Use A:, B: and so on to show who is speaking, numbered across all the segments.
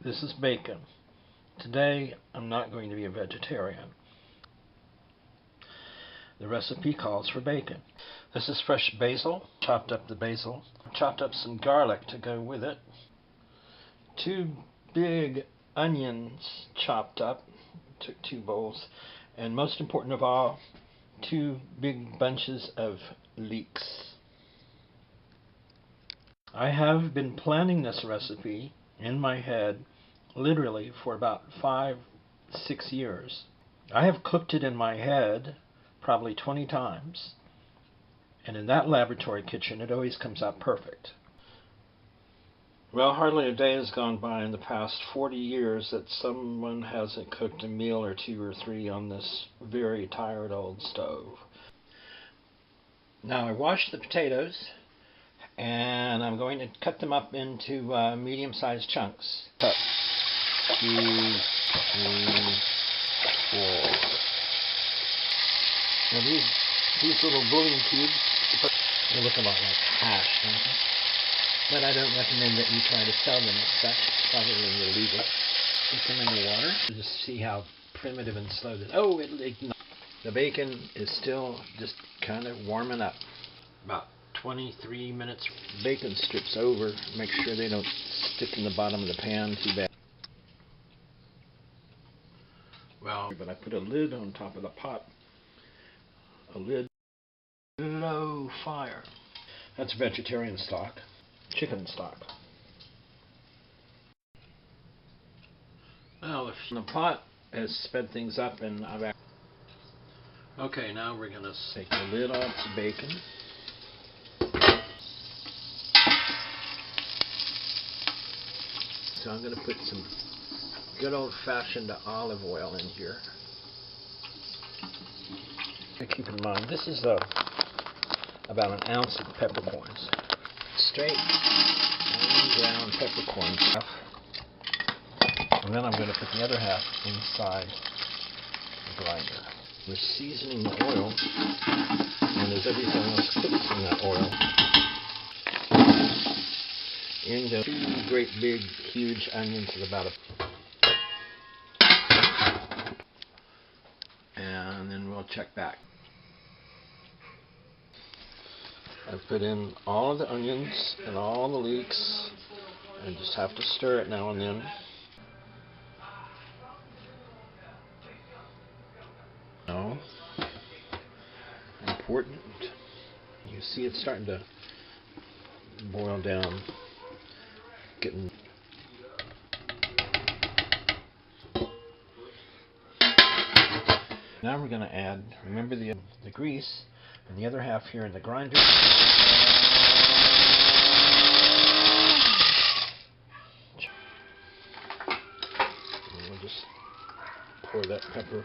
A: This is bacon. Today I'm not going to be a vegetarian. The recipe calls for bacon. This is fresh basil. Chopped up the basil. Chopped up some garlic to go with it. 2 big onions chopped up. Took 2 bowls. And most important of all, 2 big bunches of leeks. I have been planning this recipe in my head literally for about 5-6 years. I have cooked it in my head probably 20 times, and in that laboratory kitchen it always comes out perfect. Well, hardly a day has gone by in the past 40 years that someone hasn't cooked a meal or 2 or 3 on this very tired old stove. Now I washed the potatoes, and I'm going to cut them up into medium-sized chunks. Cut 2, 3, 4. Now these little bouillon cubes, they look a lot like hash, don't they? But I don't recommend that you try to sell them. That's probably illegal. Put them in the water. Just see how primitive and slow this. Oh, it ignites. The bacon is still just kind of warming up. About 23 minutes. Bacon strips over. Make sure they don't stick in the bottom of the pan too bad. Well, but I put a lid on top of the pot. A lid. Low fire. That's vegetarian stock. Chicken stock. Well, if the pot has sped things up and I've... Okay, now we're going to take the lid off the bacon. So I'm going to put some good old-fashioned olive oil in here. And keep in mind, this is about an ounce of peppercorns. Straight and ground peppercorns. And then I'm going to put the other half inside the grinder. We're seasoning the oil, and as everything else cooks in that oil, in the 2 great big huge onions of about and then we'll check back. I've put in all of the onions and all the leeks, and just have to stir it now and then. Now, important, you see it's starting to boil down, getting. Now we're going to add, remember the grease, and the other half here in the grinder. And we'll just pour that pepper.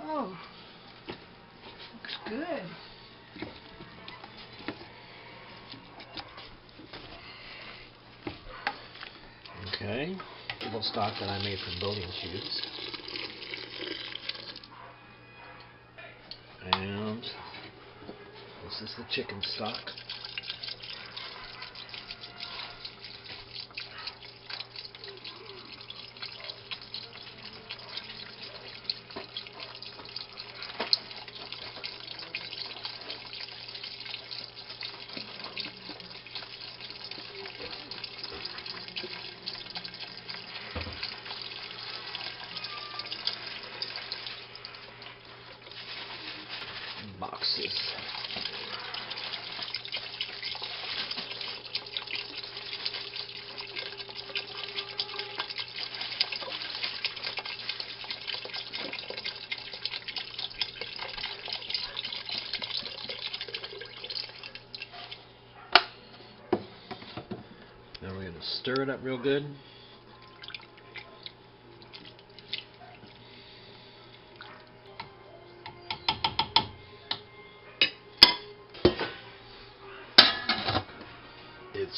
B: Oh, looks good.
A: Okay, table stock that I made from bouillon cubes. And this is the chicken stock. Boxes. Now we're going to stir it up real good.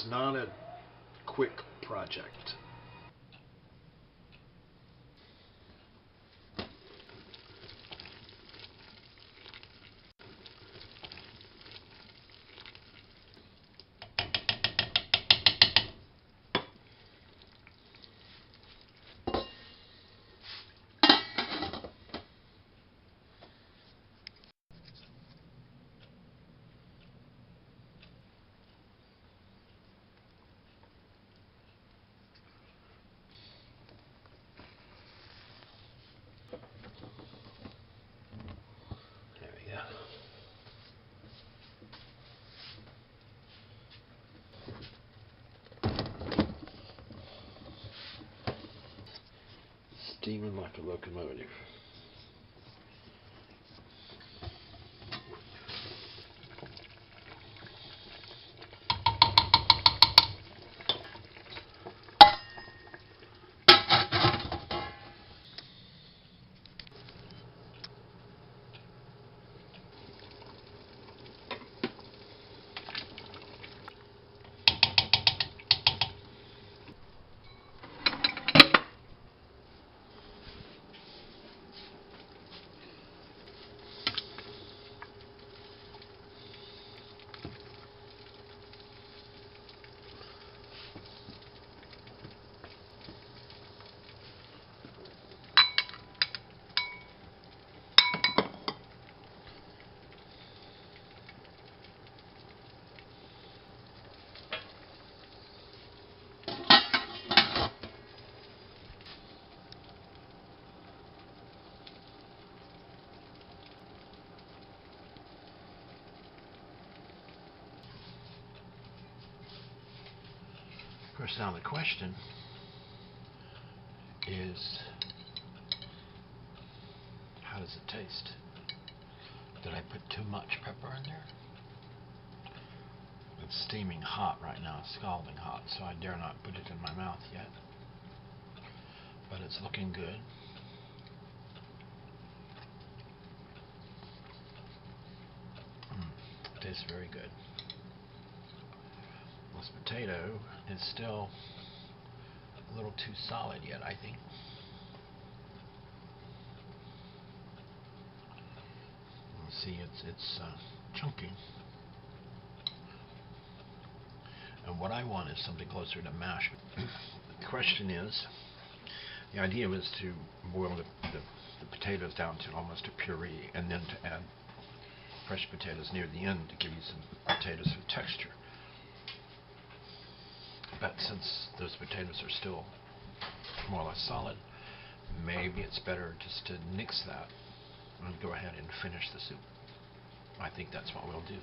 A: It's not a quick project. There we go. Steaming like a locomotive. Of course, now the question is, how does it taste? Did I put too much pepper in there? It's steaming hot right now, scalding hot, so I dare not put it in my mouth yet. But it's looking good. It tastes very good. This potato is still a little too solid yet, I think. See, it's chunky. And what I want is something closer to mash. The question is, the idea was to boil the potatoes down to almost a puree, and then to add fresh potatoes near the end to give you some potatoes with texture. But since those potatoes are still more or less solid, maybe it's better just to nix that and go ahead and finish the soup. I think that's what we'll do.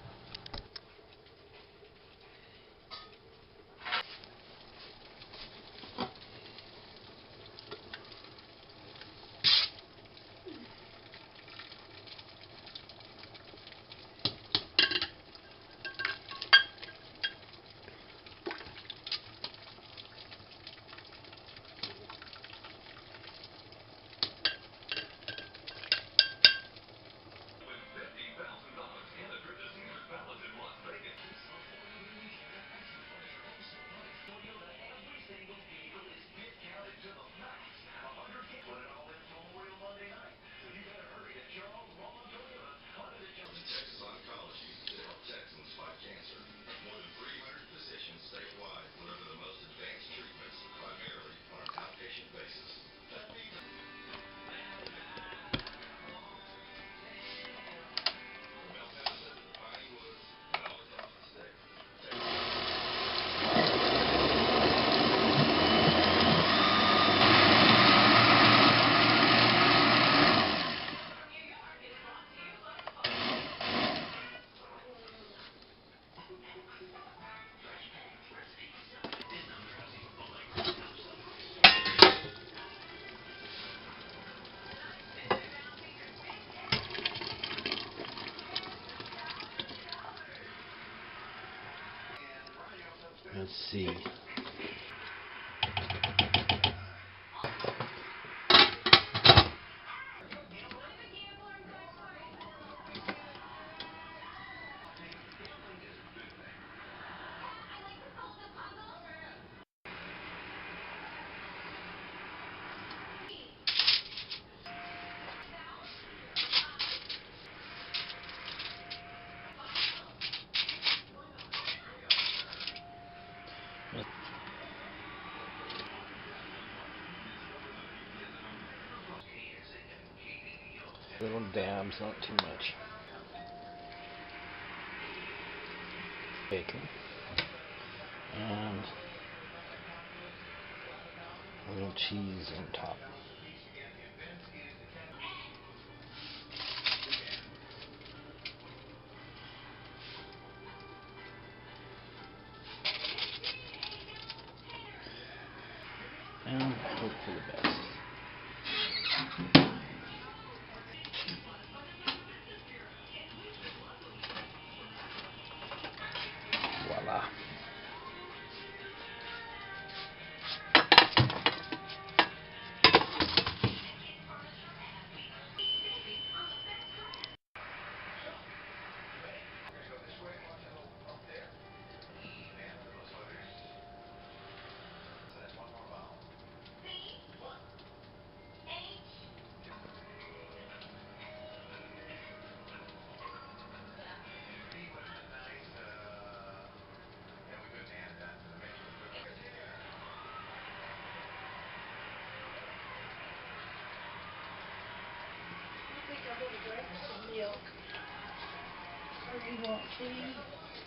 C: Statewide, deliver the most advanced treatments, primarily on an outpatient basis. From Mount Madison to the Piney Woods and all across the state.
A: Let's see. Little dabs, not too much. Bacon. And a little cheese on top. And hope for the best. Voila.
B: I think I'm going to drink some milk. Or you want tea?